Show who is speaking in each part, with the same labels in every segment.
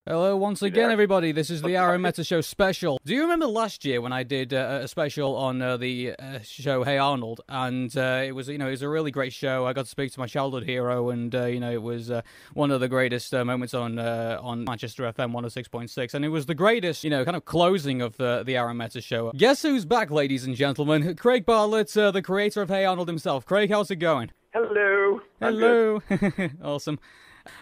Speaker 1: Hello once again, everybody. This is the Arun Mehta Show special. Do you remember last year when I did a special on the show Hey Arnold? And it was a really great show. I got to speak to my childhood hero, and it was one of the greatest moments on Manchester FM 106.6, and it was the greatest, kind of closing of the Arun Mehta Show. Guess who's back, ladies and gentlemen? Craig Bartlett, the creator of Hey Arnold himself. Craig, how's it going?
Speaker 2: Hello.
Speaker 1: Hello. Awesome.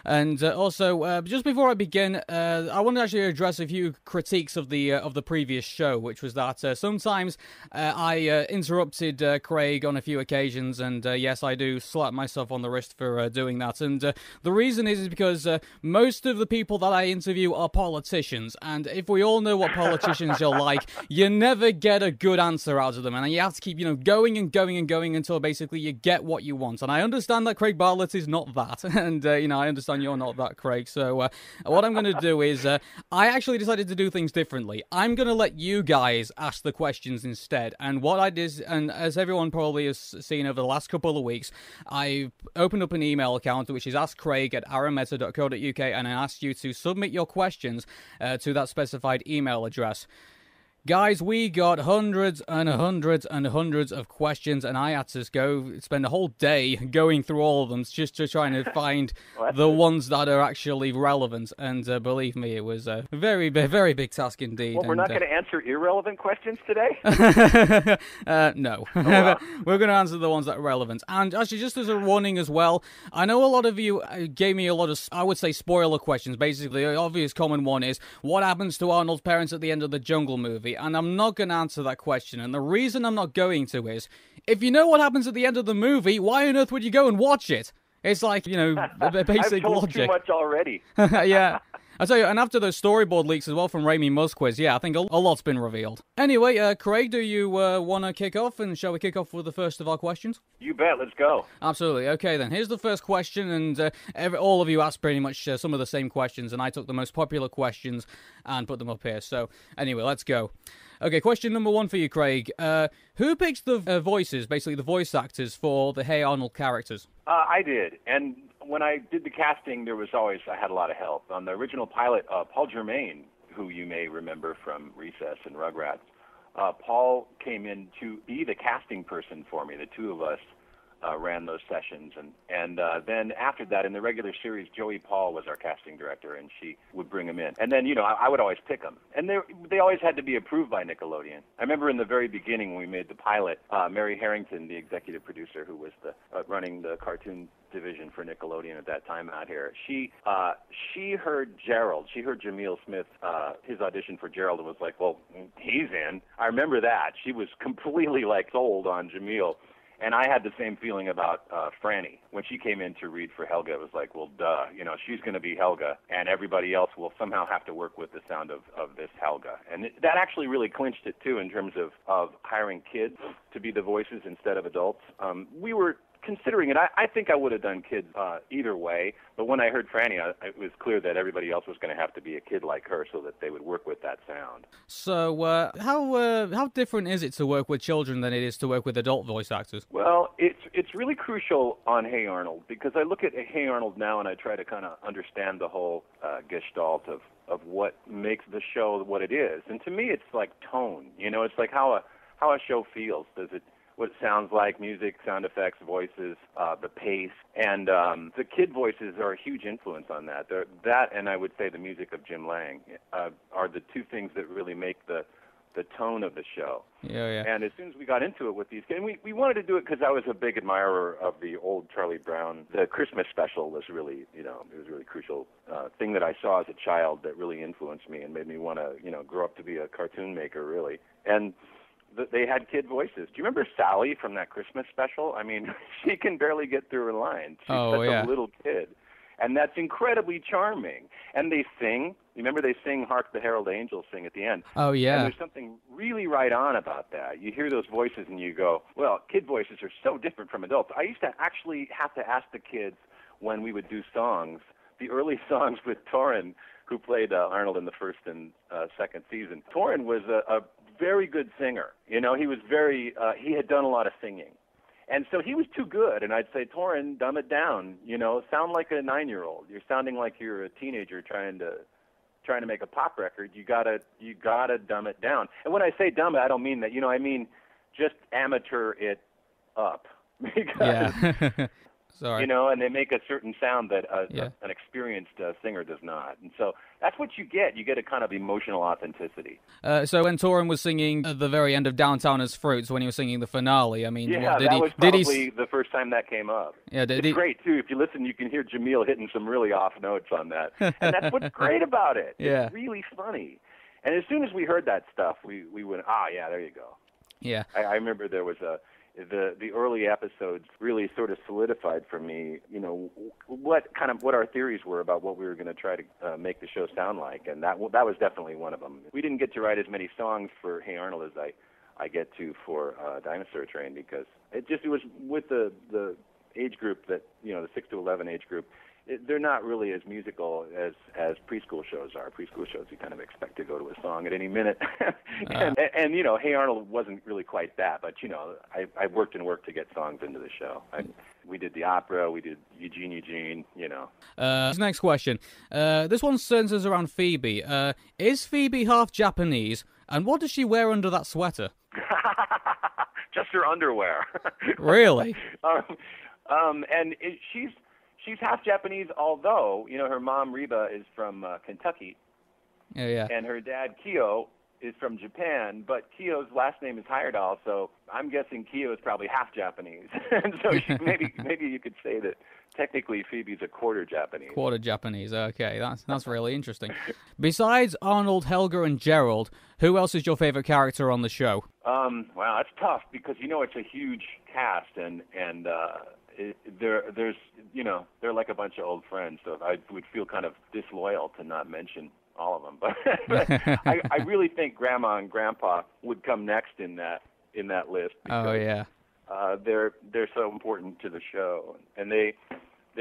Speaker 1: And also, just before I begin, I want to actually address a few critiques of the previous show, which was that sometimes I interrupted Craig on a few occasions, and yes, I do slap myself on the wrist for doing that. And the reason is because most of the people that I interview are politicians, and if we all know what politicians are like, you never get a good answer out of them, and you have to keep going and going and going until basically you get what you want. And I understand that Craig Bartlett is not that, and I understand you're not that, Craig. So what I'm going to do is I actually decided to do things differently. I'm going to let you guys ask the questions instead. And what I did, and as everyone probably has seen over the last couple of weeks, I opened up an email account which is askcraig@arunmehta.co.uk, and I asked you to submit your questions to that specified email address. Guys, we got hundreds and hundreds and hundreds of questions, and I had to spend a whole day going through all of them just to try and find the ones that are actually relevant. And believe me, it was a very, very big task indeed.
Speaker 2: Well, we're not going to answer irrelevant questions today?
Speaker 1: No. Oh, wow. We're going to answer the ones that are relevant. And actually, just as a warning as well, I know a lot of you gave me a lot of, I would say, spoiler questions. Basically, the obvious common one is, what happens to Arnold's parents at the end of the Jungle movie? And I'm not going to answer that question. And the reason I'm not going to is, if you know what happens at the end of the movie, why on earth would you go and watch it? It's like, basic
Speaker 2: I've told
Speaker 1: logic.
Speaker 2: Too much already.
Speaker 1: Yeah. I tell you, and after those storyboard leaks as well from Raimi Musquiz, I think a lot's been revealed. Anyway, Craig, do you want to kick off? And shall we kick off with the first of our questions?
Speaker 2: You bet. Let's go.
Speaker 1: Absolutely. Okay, then. Here's the first question, and all of you asked pretty much some of the same questions, and I took the most popular questions and put them up here. So, anyway, let's go. Okay, question number one for you, Craig. Who picks the voices, basically the voice actors, for the Hey Arnold characters?
Speaker 2: I did, and when I did the casting, I had a lot of help. On the original pilot, Paul Germain, who you may remember from Recess and Rugrats, Paul came in to be the casting person for me. The two of us ran those sessions, and then after that, in the regular series, Joey Paul was our casting director, and she would bring them in. And then, I would always pick them. And they always had to be approved by Nickelodeon. I remember in the very beginning when we made the pilot, Mary Harrington, the executive producer who was running the cartoon division for Nickelodeon at that time out here, she heard Gerald. She heard Jamil Smith, his audition for Gerald, and was like, well, he's in. I remember that. She was completely, sold on Jamil. And I had the same feeling about Franny. When she came in to read for Helga, it was like, well, duh, she's going to be Helga, and everybody else will somehow have to work with the sound of this Helga. And that actually really clinched it, too, in terms of hiring kids to be the voices instead of adults. We were considering it. I think I would have done kids either way, but when I heard Franny, it was clear that everybody else was going to have to be a kid like her so that they would work with that sound.
Speaker 1: So how different is it to work with children than it is to work with adult voice actors?
Speaker 2: Well, it's really crucial on Hey Arnold, because I look at Hey Arnold now and I try to kind of understand the whole gestalt of what makes the show what it is. And to me, it's like tone. It's like how a show feels. What it sounds like, music, sound effects, voices, the pace, and the kid voices are a huge influence on that. That, and I would say the music of Jim Lang, are the two things that really make the tone of the show.
Speaker 1: Yeah.
Speaker 2: And as soon as we got into it with these kids, and we wanted to do it because I was a big admirer of the old Charlie Brown. The Christmas special was really, it was a really crucial thing that I saw as a child that really influenced me and made me want to, grow up to be a cartoon maker, really. And they had kid voices. Do you remember Sally from that Christmas special? I mean, she can barely get through her lines. She's such a little kid. And that's incredibly charming. And they sing. Remember they sing Hark the Herald Angels Sing at the end.
Speaker 1: Oh, yeah.
Speaker 2: And there's something really right on about that. You hear those voices and you go, well, kid voices are so different from adults. I used to actually have to ask the kids when we would do songs, the early songs with Torrin, who played Arnold in the first and second season. Torrin was a very good singer. He was he had done a lot of singing. And so he was too good, and I'd say, Torrin, dumb it down, sound like a 9-year-old. You're sounding like you're a teenager trying to trying to make a pop record, you gotta dumb it down. And when I say dumb it, I don't mean that. I mean just amateur it up. Because,
Speaker 1: Sorry.
Speaker 2: And they make a certain sound that an experienced singer does not. And so that's what you get. You get a kind of emotional authenticity.
Speaker 1: So when Torrin was singing at the very end of Downtown as Fruits, when he was singing the finale, I mean,
Speaker 2: that was probably the first time that came up. Yeah, it's great, too. If you listen, you can hear Jamil hitting some really off notes on that. And that's what's great about it. It's really funny. And as soon as we heard that stuff, we went, there you go.
Speaker 1: Yeah.
Speaker 2: I remember there was the early episodes really sort of solidified for me, what our theories were about what we were going to try to make the show sound like, and that was definitely one of them. We didn't get to write as many songs for Hey Arnold as I get to for Dinosaur Train, because it was with the age group that the 6 to 11 age group. They're not really as musical as preschool shows are. Preschool shows you kind of expect to go to a song at any minute. and Hey Arnold wasn't really quite that, but I worked to get songs into the show. We did the opera, we did Eugene.
Speaker 1: Next question. This one centers around Phoebe. Is Phoebe half Japanese, and what does she wear under that sweater?
Speaker 2: Just her underwear.
Speaker 1: Really?
Speaker 2: She's half Japanese, although, her mom, Reba, is from Kentucky.
Speaker 1: Yeah.
Speaker 2: And her dad, Kyo, is from Japan, but Kyo's last name is Heyerdahl, so I'm guessing Kyo is probably half Japanese. And so maybe you could say that technically Phoebe's a quarter Japanese.
Speaker 1: Quarter Japanese, okay. That's really interesting. Besides Arnold, Helga, and Gerald, who else is your favorite character on the show?
Speaker 2: Wow, that's tough, because, it's a huge cast, and they're like a bunch of old friends, so I would feel kind of disloyal to not mention all of them. But I really think Grandma and Grandpa would come next in that list. Because, they're so important to the show, and they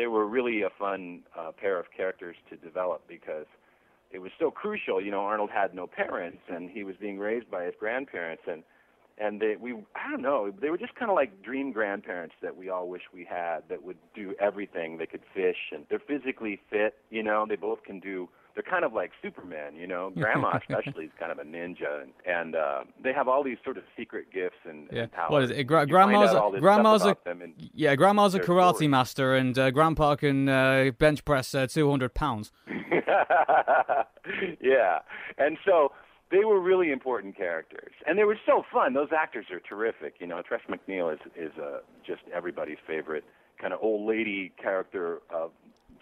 Speaker 2: were really a fun pair of characters to develop, because it was so crucial. Arnold had no parents, and he was being raised by his grandparents, and I don't know, they were just kind of like dream grandparents that we all wish we had, that would do everything. They could fish, and they're physically fit, they both can do, they're kind of like Superman, Grandma especially is kind of a ninja, and they have all these sort of secret gifts and powers.
Speaker 1: What is it? Grandma's a karate master, and Grandpa can bench press 200 pounds.
Speaker 2: Yeah, and so they were really important characters, and they were so fun. Those actors are terrific. Tress MacNeille is just everybody's favorite kind of old lady character.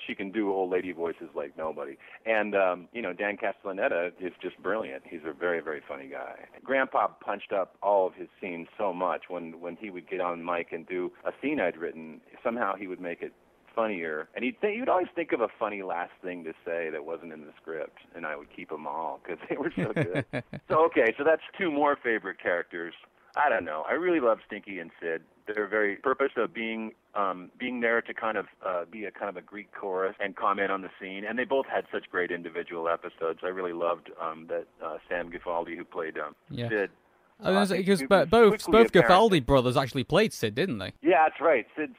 Speaker 2: She can do old lady voices like nobody. And, Dan Castellaneta is just brilliant. He's a very, very funny guy. Grandpa punched up all of his scenes so much. When he would get on mic and do a scene I'd written, somehow he would make it funnier, and you'd always think of a funny last thing to say that wasn't in the script, and I would keep them all because they were so good. So that's two more favorite characters. I don't know. I really love Stinky and Sid. Their very purpose of being there to kind of be a kind of a Greek chorus and comment on the scene, and they both had such great individual episodes. I really loved that Sam Gifaldi, who played Sid.
Speaker 1: Because both Gifaldi brothers actually played Sid, didn't they?
Speaker 2: Yeah, that's right. Sid's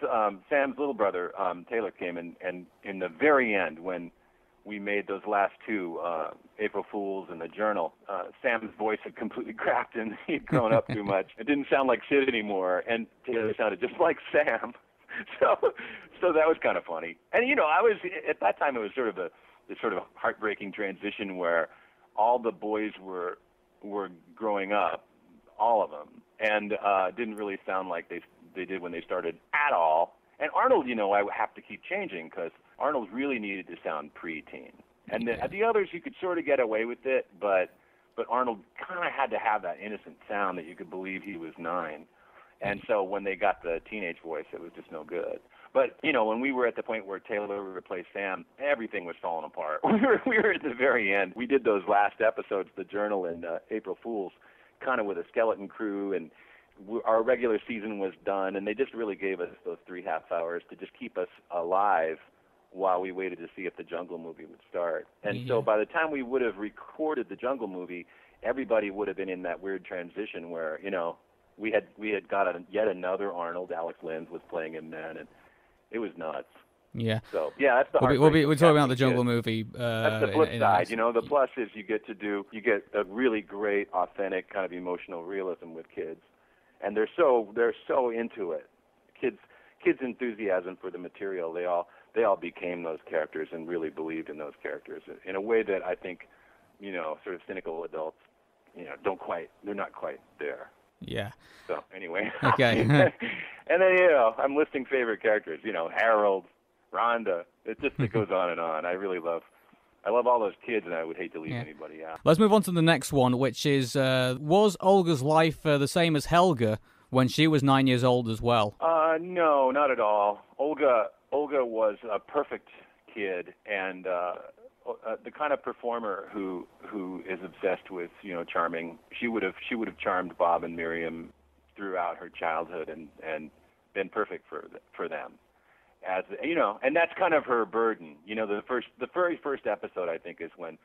Speaker 2: Sam's little brother Taylor came in, and in the very end, when we made those last two, April Fools and The Journal, Sam's voice had completely cracked, and he'd grown up too much. It didn't sound like Sid anymore, and Taylor sounded just like Sam. So that was kind of funny. And I was at that time, it was sort of this sort of heartbreaking transition where all the boys were growing up. All of them, and didn't really sound like they did when they started at all. And Arnold, I would have to keep changing, because Arnold really needed to sound pre-teen. And the others, you could sort of get away with it, but Arnold kind of had to have that innocent sound that you could believe he was 9. And so when they got the teenage voice, it was just no good. But, when we were at the point where Taylor replaced Sam, everything was falling apart. We were at the very end. We did those last episodes, The Journal and April Fools, kind of with a skeleton crew, and our regular season was done, and they just really gave us those 3 half hours to just keep us alive while we waited to see if the Jungle movie would start. And so by the time we would have recorded the Jungle movie, everybody would have been in that weird transition where, we had got yet another Arnold. Alex Linz was playing him then, and it was nuts.
Speaker 1: Yeah.
Speaker 2: So yeah, that's the
Speaker 1: we're talking about the Jungle movie.
Speaker 2: That's the flip side. The plus is you get a really great, authentic kind of emotional realism with kids, and they're so into it. Kids' enthusiasm for the material. They all became those characters and really believed in those characters in a way that I think, sort of cynical adults, they're not quite there.
Speaker 1: Yeah.
Speaker 2: So anyway.
Speaker 1: Okay.
Speaker 2: And then I'm listing favorite characters. Harold, Rhonda. It goes on and on. I love all those kids, and I would hate to leave anybody out.
Speaker 1: Let's move on to the next one, which is was Olga's life the same as Helga when she was 9 years old as well?
Speaker 2: No, not at all. Olga was a perfect kid, and the kind of performer who is obsessed with charming. She would have charmed Bob and Miriam throughout her childhood and been perfect for them. As and that's kind of her burden. The very first episode, I think, is when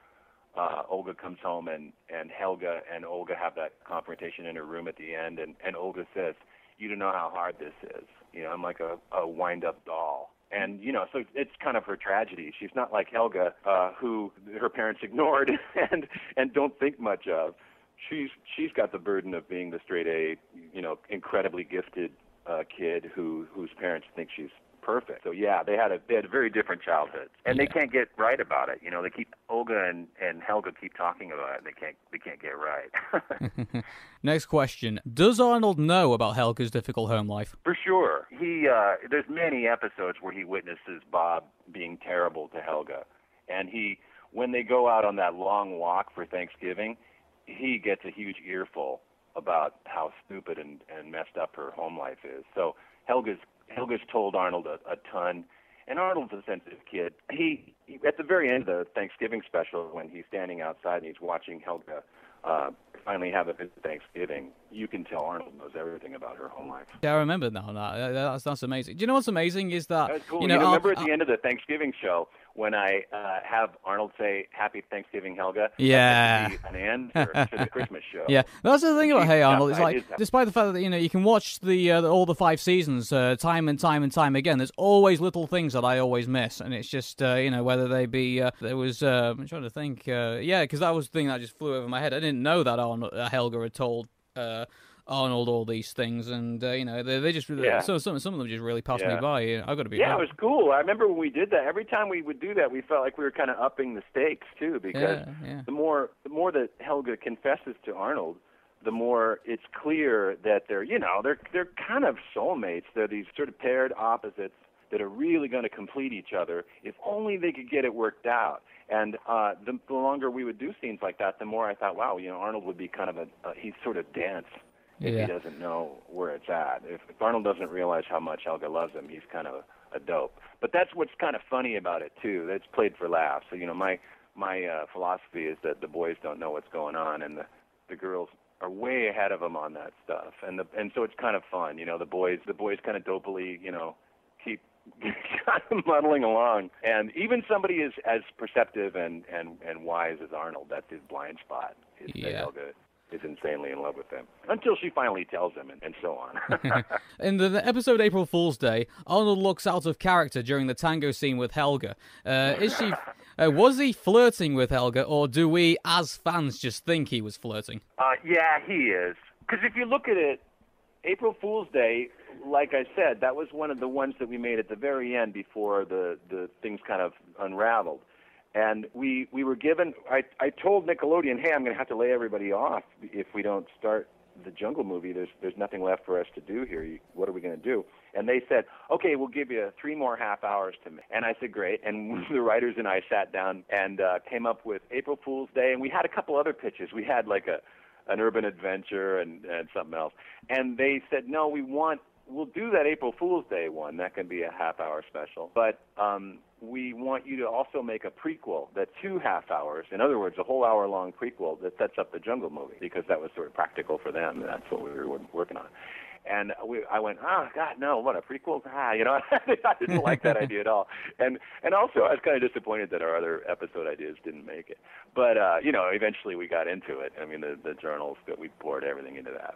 Speaker 2: Olga comes home and Helga and Olga have that confrontation in her room at the end, and Olga says, "You don't know how hard this is. I'm like a wind-up doll." And so it's kind of her tragedy. She's not like Helga, who her parents ignored and don't think much of. She's got the burden of being the straight A, incredibly gifted kid whose parents think she's perfect. So yeah, they had very different childhoods, and they can't get right about it. They keep Olga and Helga keep talking about it. And they can't get right.
Speaker 1: Next question: does Arnold know about Helga's difficult home life?
Speaker 2: For sure. There's many episodes where he witnesses Bob being terrible to Helga, and when they go out on that long walk for Thanksgiving, he gets a huge earful about how stupid and messed up her home life is. So Helga's told Arnold a ton, and Arnold's a sensitive kid. He at the very end of the Thanksgiving special, when he's standing outside and he's watching Helga finally have a good Thanksgiving, you can tell Arnold knows everything about her home life.
Speaker 1: Yeah, I remember now. That's amazing. Do you know what's amazing is that...
Speaker 2: That's cool. You remember at the end of the Thanksgiving show when I have Arnold say, "Happy Thanksgiving, Helga"?
Speaker 1: Yeah.
Speaker 2: An end to the Christmas show.
Speaker 1: Yeah, that's the thing about Hey Arnold. It's like, despite the fact that you can watch all the 5 seasons time and time again, there's always little things that I always miss, and it's just whether they be there was I'm trying to think because that was the thing that just flew over my head. I didn't know that Helga had told Arnold all these things, and they just so some of them just really passed me by. I've got to be
Speaker 2: it was cool. I remember when we did that. Every time we would do that, we felt like we were kind of upping the stakes too, because the more that Helga confesses to Arnold, the more it's clear that they're kind of soulmates. They're these sort of paired opposites that are really going to complete each other if only they could get it worked out. And the longer we would do scenes like that, the more I thought, wow, Arnold would be kind of he's sort of dense if he doesn't know where it's at. If Arnold doesn't realize how much Helga loves him, he's kind of a dope. But that's what's kind of funny about it too. It's played for laughs. So my philosophy is that the boys don't know what's going on, and the girls are way ahead of them on that stuff. And so it's kind of fun. The boys kind of dopily, keep kind of muddling along. And even somebody as perceptive and wise as Arnold, that's his blind spot. That Helga is insanely in love with him, until she finally tells him, and so on.
Speaker 1: In the episode April Fool's Day, Arnold looks out of character during the tango scene with Helga. Was he flirting with Helga, or do we, as fans, just think he was flirting?
Speaker 2: Yeah, he is. Because if you look at it, April Fool's Day, like I said, that was one of the ones that we made at the very end before the things kind of unraveled. And we were given, I told Nickelodeon, hey, I'm going to have to lay everybody off if we don't start the Jungle movie. There's nothing left for us to do here. What are we going to do? And they said, okay, we'll give you 3 more half hours to make. And I said, great. And the writers and I sat down and came up with April Fool's Day. And we had a couple other pitches. We had like an urban adventure and something else. And they said, no, we'll do that April Fool's Day one. That can be a half-hour special. But we want you to also make a prequel that's 2 half hours. In other words, a whole hour-long prequel that sets up the Jungle movie, because that was sort of practical for them, and that's what we were working on. And I went, God, no, what, a prequel? I didn't like that idea at all. And also, I was kind of disappointed that our other episode ideas didn't make it. But, eventually we got into it. I mean, the journals, that we poured everything into that.